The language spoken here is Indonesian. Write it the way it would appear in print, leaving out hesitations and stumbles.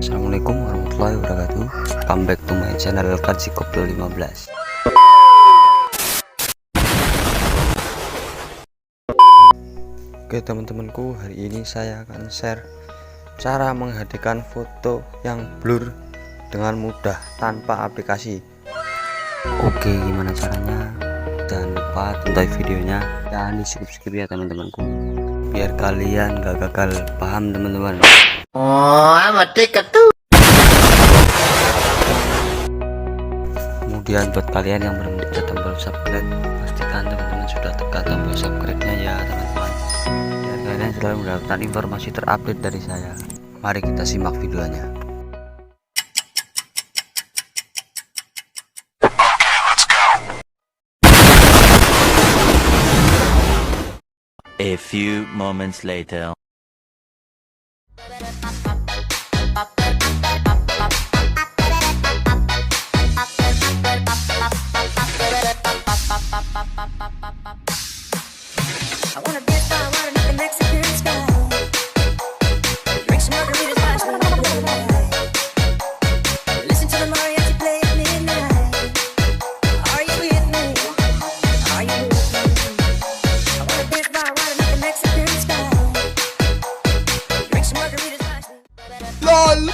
Assalamualaikum warahmatullahi wabarakatuh. Come back to my channel Kaji Koplo 15. Oke teman-temanku, hari ini saya akan share cara menghadirkan foto yang blur dengan mudah tanpa aplikasi. Oke, gimana caranya? Jangan lupa tonton videonya, jangan di skip ya teman-temanku, biar kalian gak gagal paham teman-teman. Oh, amat dekat tuh. Kemudian buat kalian yang belum tekan tombol subscribe, pastikan teman-teman sudah tekan tombol subscribe-nya ya teman-teman, biar kalian selalu mendapatkan informasi terupdate dari saya. Mari kita simak videonya. A few moments later. LOL.